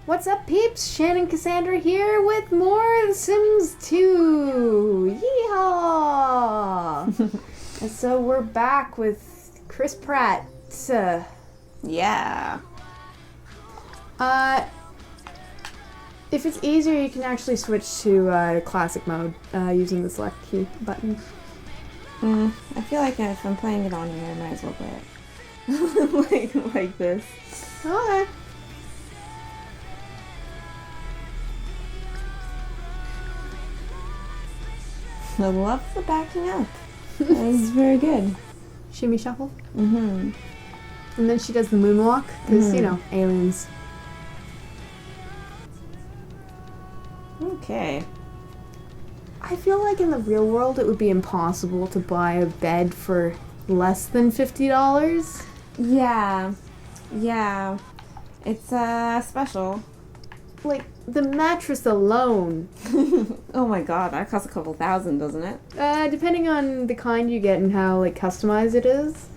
What's up, peeps? Shannon Cassandra here with more The Sims 2. Yeehaw! And so we're back with Chris Pratt. Yeah. If it's easier, you can actually switch to classic mode using the select key button. I feel like if I'm playing it on here, I might as well play it. like this. Okay. I love the backing up. That is very good. Shimmy shuffle. Mm-hmm. And then she does the moonwalk, because, you know, aliens. Okay. I feel like in the real world it would be impossible to buy a bed for less than $50. Yeah. Yeah. It's special. Like, the mattress alone. Oh my god, that costs a couple $1,000, doesn't it? Depending on the kind you get and how, like, customized it is.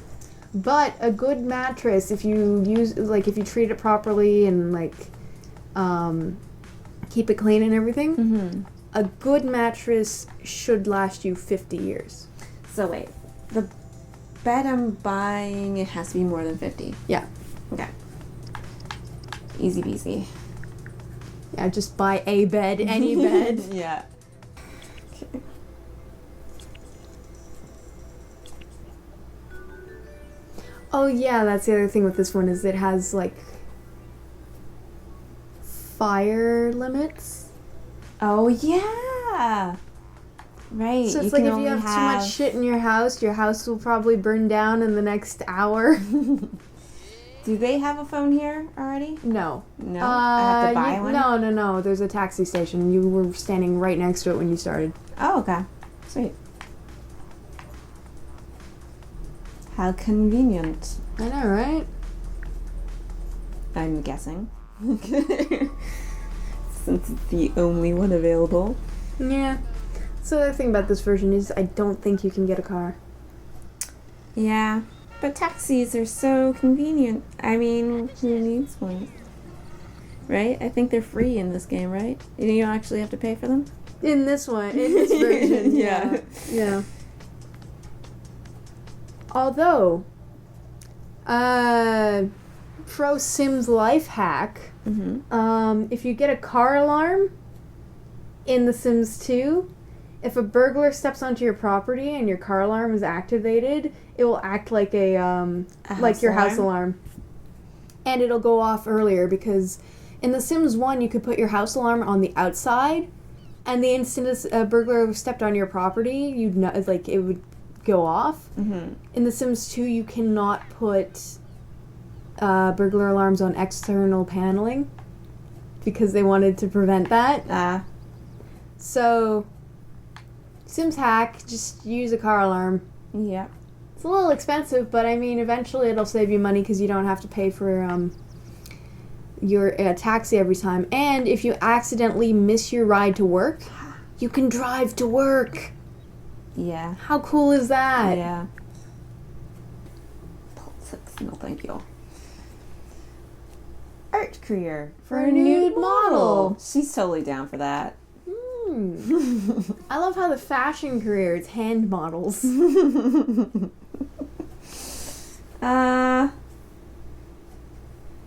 But a good mattress, if you if you treat it properly and, like, keep it clean and everything, a good mattress should last you 50 years. So wait, the bed I'm buying, it has to be more than 50. Yeah. Okay. Easy peasy. Yeah, just buy a bed, any bed. Yeah. Okay. Oh yeah, that's the other thing with this one is it has, like, fire limits. Oh yeah. Right. So it's like if you have too much shit in your house will probably burn down in the next hour. Do they have a phone here already? No. No? I have to buy one? No. There's a taxi station. You were standing right next to it when you started. Oh, okay. Sweet. How convenient. I know, right? I'm guessing. Since it's the only one available. Yeah. So the thing about this version is I don't think you can get a car. Yeah. But taxis are so convenient. I mean, who needs one? Right? I think they're free in this game, right? You don't actually have to pay for them? In this one, in this version. Yeah. Yeah. Although, pro Sims life hack, if you get a car alarm in The Sims 2, if a burglar steps onto your property and your car alarm is activated, it will act like a like your house alarm. And it'll go off earlier because in The Sims 1 you could put your house alarm on the outside, and the instant a burglar stepped on your property, you'd know, like, it would go off. In The Sims 2 you cannot put burglar alarms on external paneling because they wanted to prevent that. So Sims hack, just use a car alarm. Yeah. It's a little expensive, but I mean, eventually it'll save you money because you don't have to pay for your taxi every time. And if you accidentally miss your ride to work, you can drive to work. Yeah. How cool is that? Yeah. Politics, no thank you. Art career For a nude model. She's totally down for that. I love how the fashion career is hand models.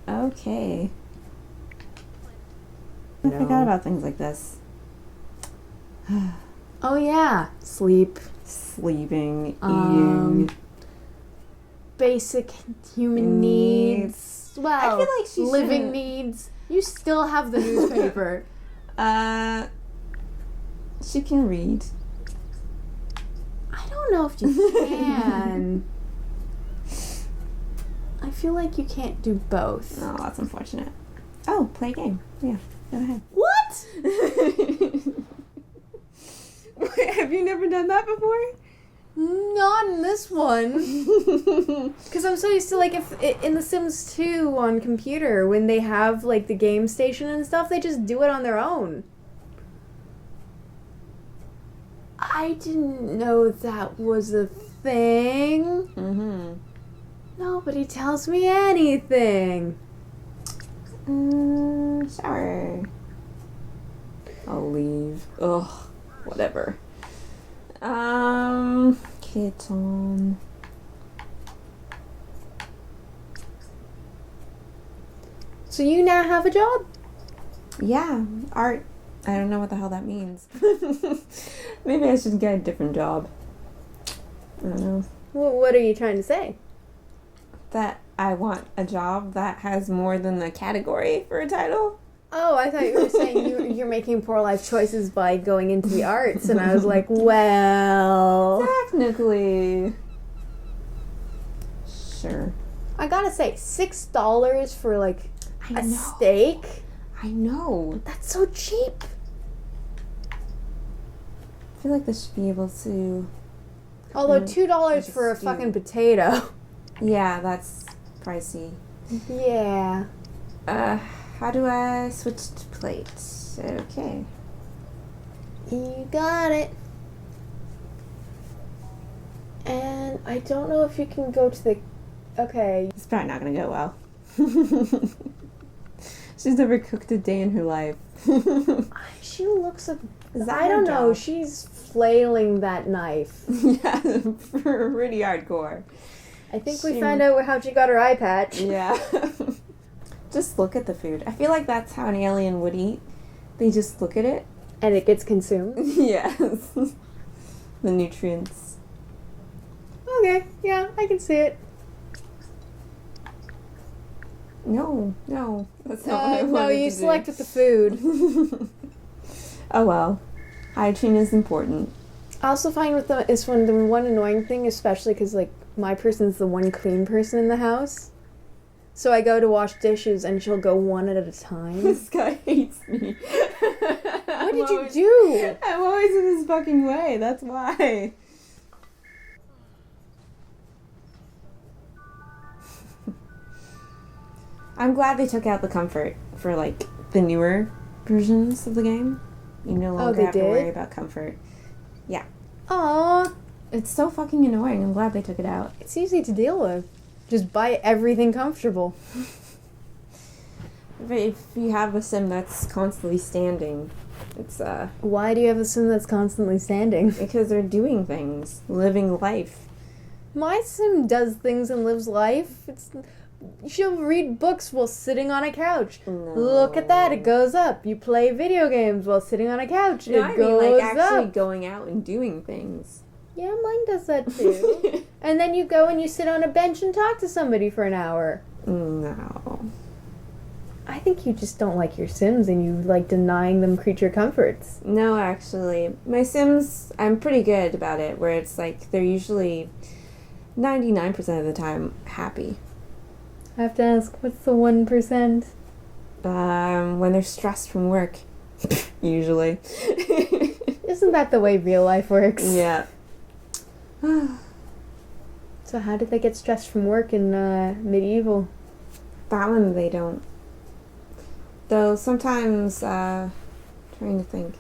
Okay. I forgot about things like this. Oh yeah, sleep. Sleeping, eating. Basic human needs. Well, I feel like she living shouldn't. needs. You still have the newspaper. She can read. I don't know if you can. I feel like you can't do both. Oh, that's unfortunate. Oh, play a game. Yeah, go ahead. What? Wait, have you never done that before? Not in this one. Because I'm so used to, like, if in The Sims 2 on computer, when they have, like, the game station and stuff, they just do it on their own. I didn't know that was a thing. Nobody tells me anything. shower. I'll leave. Ugh, whatever. Kitten. So you now have a job? Yeah, art. I don't know what the hell that means. Maybe I should get a different job. I don't know. Well, what are you trying to say? That I want a job that has more than the category for a title. Oh, I thought you were saying you're making poor life choices by going into the arts, and I was like, well... Technically. Sure. I gotta say, $6 for, like, I a know. steak? I know. That's so cheap. I feel like they should be able to... Although $2 for a stew. fucking potato. Yeah, that's pricey. Yeah. How do I switch to plates? Okay. You got it. And I don't know if you can go to the... Okay. It's probably not gonna go well. She's never cooked a day in her life. She looks like... Is that I her don't know. job? She's flailing that knife. Yeah, pretty hardcore. I think we found out how she got her eye patch. Yeah. Just look at the food. I feel like that's how an alien would eat. They just look at it. And it gets consumed. Yes. The nutrients. Okay, yeah, I can see it. No. That's not what I wanted no, you to do. selected the food. Oh well. Hygiene is important. I also find with the one annoying thing, especially because, like, my person's the one clean person in the house. So I go to wash dishes and she'll go one at a time. This guy hates me. What did you do? I'm always in his fucking way, that's why. I'm glad they took out the comfort for, like, the newer versions of the game. You no longer they have to did? worry about comfort. Yeah. Aw, It's so fucking annoying. I'm glad they took it out. it's easy to deal with. Just buy everything comfortable. But if you have a sim that's constantly standing, it's, Why do you have a sim that's constantly standing? because they're doing things, living life. My sim does things and lives life. She'll read books while sitting on a couch. No. Look at that, it goes up. You play video games while sitting on a couch. No, it I mean, goes like, actually up. going out and doing things. Yeah, mine does that too. And then you go and you sit on a bench and talk to somebody for an hour. No. I think you just don't like your Sims and you like denying them creature comforts. No, actually. My Sims, I'm pretty good about it, where it's like they're usually 99% of the time happy. I have to ask, what's the 1%? When they're stressed from work, usually. Isn't that the way real life works? Yeah. So how did they get stressed from work in Medieval? That one they don't. Though sometimes, trying to think.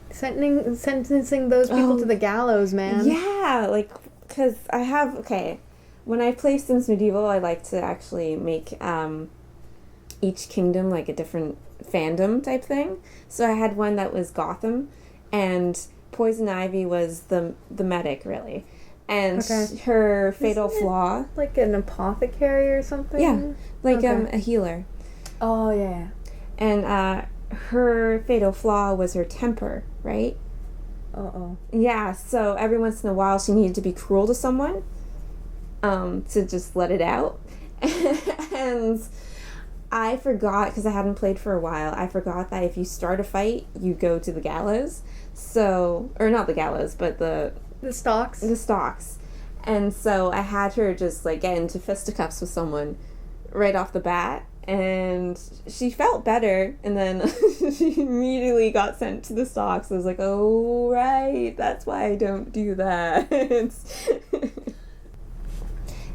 Sentencing those people to the gallows, man. Yeah, like, because I have, okay, when I play Sims Medieval, I like to actually make each kingdom like a different fandom type thing. So I had one that was Gotham, and Poison Ivy was the medic, really. And her fatal flaw... Like an apothecary or something? Yeah, like Okay. a healer. Oh, yeah. And her fatal flaw was her temper, right? Uh-oh. Yeah, so every once in a while she needed to be cruel to someone to just let it out. And I forgot, because I hadn't played for a while, I forgot that if you start a fight, you go to the gallows. So, or not the gallows, but the stocks? The stocks. And so I had her just like get into fisticuffs with someone right off the bat. And she felt better, and then she immediately got sent to the stocks. I was like, oh, right, that's why I don't do that.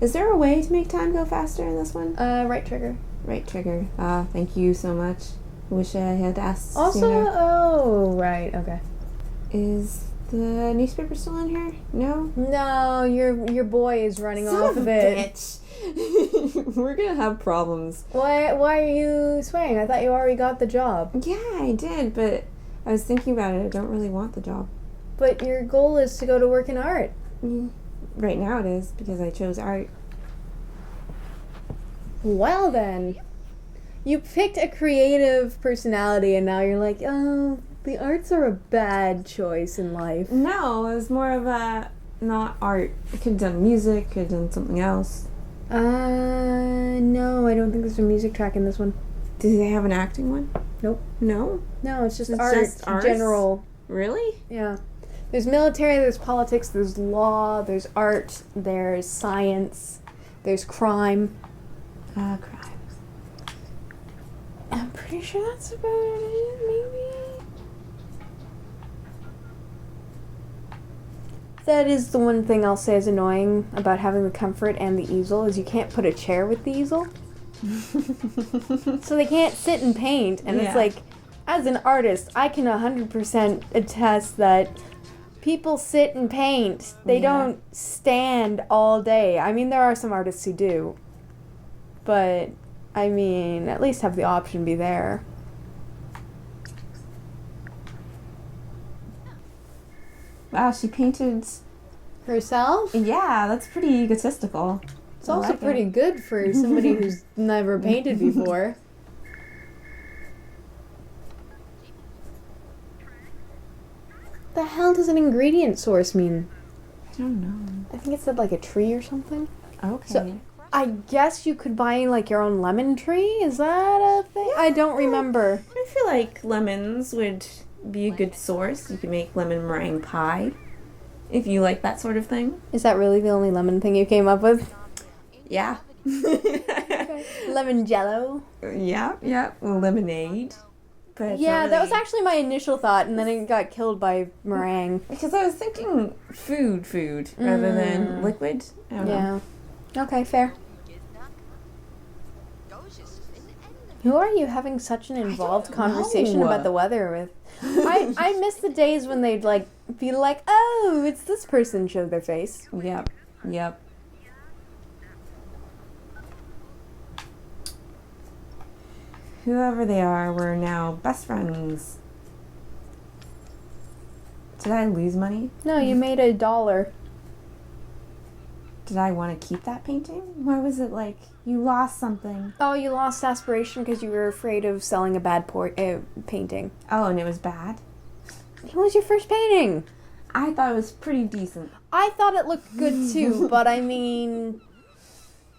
Is there a way to make time go faster in this one? Right trigger. Right trigger. Thank you so much. Wish I had asked Also, sooner. oh, right, okay. Is The newspaper's still in here? No? No, your boy is running Son off of of a it. bitch. We're gonna have problems. Why are you swearing? I thought you already got the job. Yeah, I did, but I was thinking about it. I don't really want the job. But your goal is to go to work in art. Right now it is, because I chose art. Well then. You picked a creative personality and now you're like, oh, the arts are a bad choice in life. No, it was more of a, not art. I could have done music, could have done something else. No, I don't think there's a music track in this one. Do they have an acting one? Nope. No? No, it's just It's art, just arts? general. Really? Yeah. There's military, there's politics, there's law, there's art, there's science, there's crime. Crime. I'm pretty sure that's about it, maybe? That is the one thing I'll say is annoying about having the comfort and the easel, is you can't put a chair with the easel. So they can't sit and paint, and it's like, as an artist, I can 100% attest that people sit and paint. They don't stand all day. I mean, there are some artists who do, but I mean, at least have the option be there. Wow, she painted... Herself? Yeah, that's pretty egotistical. It's also pretty good for somebody who's never painted before. The hell does an ingredient source mean? I don't know. I think it said like a tree or something. Okay. So, I guess you could buy like your own lemon tree? Is that a thing? I don't remember. I feel like lemons would be a good source. You could make lemon meringue pie, if you like that sort of thing. Is that really the only lemon thing you came up with? Yeah. Lemon jello? Yeah. Lemonade. But Yeah, really... that was actually my initial thought, and then it got killed by meringue. Because I was thinking food, rather than liquid. I don't know. Yeah. Okay, fair. Who are you having such an involved conversation about the weather with? I miss the days when they'd like be like, oh, it's this person, show their face. Yep. Whoever they are, we're now best friends. Did I lose money? No, you made $1. Did I want to keep that painting? Why was it like, you lost something? Oh, you lost aspiration because you were afraid of selling a bad painting. Oh, and it was bad? It was your first painting. I thought it was pretty decent. I thought it looked good too, but I mean,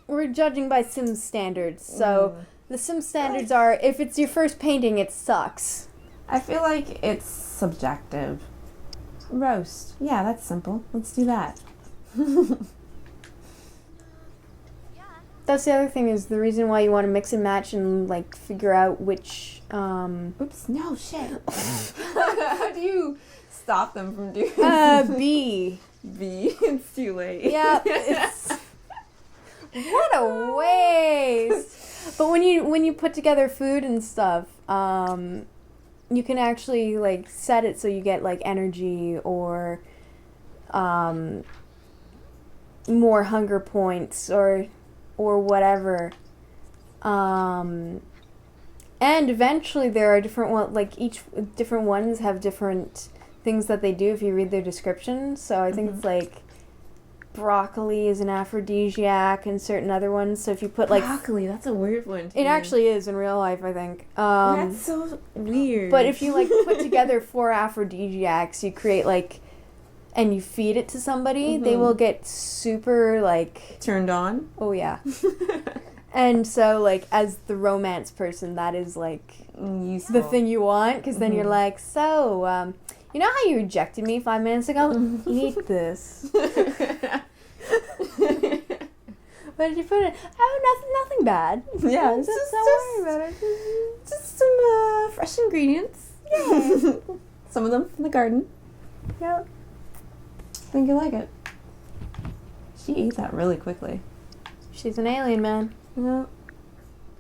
we're judging by Sims standards, so the Sims standards are, if it's your first painting, it sucks. I feel like it's subjective. Roast. Yeah, that's simple. Let's do that. That's the other thing, is the reason why you want to mix and match and like figure out which Oops, no, shit. How do you stop them from doing B. B. It's too late. Yeah, it's what a waste. But when you put together food and stuff, you can actually like set it so you get like energy or more hunger points or whatever. And eventually there are different ones, like each different ones have different things that they do if you read their description. So I think it's like broccoli is an aphrodisiac and certain other ones. So if you put like broccoli, that's a weird one. It actually is in real life, I think. That's so weird. But if you like put together 4 aphrodisiacs, you create like, and you feed it to somebody, they will get super like turned on. Oh yeah. And so like as the romance person, that is like useful. The thing you want, because then you're like, so you know how you rejected me 5 minutes ago? Eat this. What did you put in? Oh, nothing bad. Yeah, don't worry about it. Just some fresh ingredients. Yeah. Some of them from the garden. Yep. I think you like it. She ate that really quickly. She's an alien, man. Yep.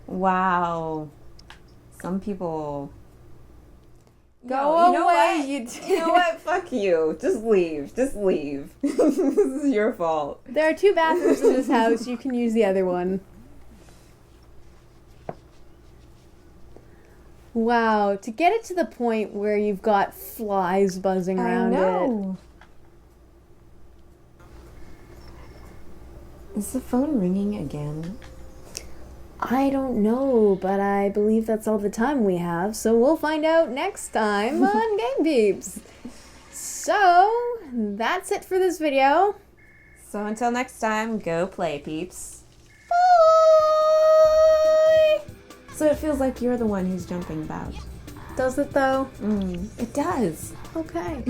Wow. Some people Go No, away, you know what? Fuck you. Just leave. Just leave. This is your fault. There are 2 bathrooms in this house. You can use the other one. Wow, to get it to the point where you've got flies buzzing around it. Is the phone ringing again? I don't know, but I believe that's all the time we have, so we'll find out next time on Game Peeps. So, that's it for this video. So until next time, go play, peeps. Bye! So it feels like you're the one who's jumping about. Does it though? It does. Okay.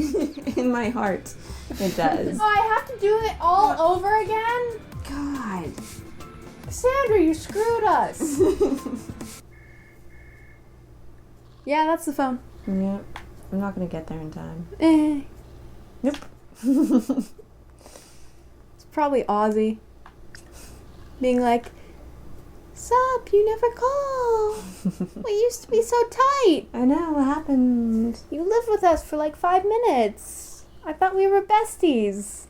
In my heart, it does. Oh, I have to do it all over again? God. Sandra, you screwed us. Yeah, that's the phone. Yep. I'm not gonna get there in time. Nope. It's probably Ozzy. Being like, sup, you never call. We used to be so tight. I know, what happened? You lived with us for like 5 minutes. I thought we were besties.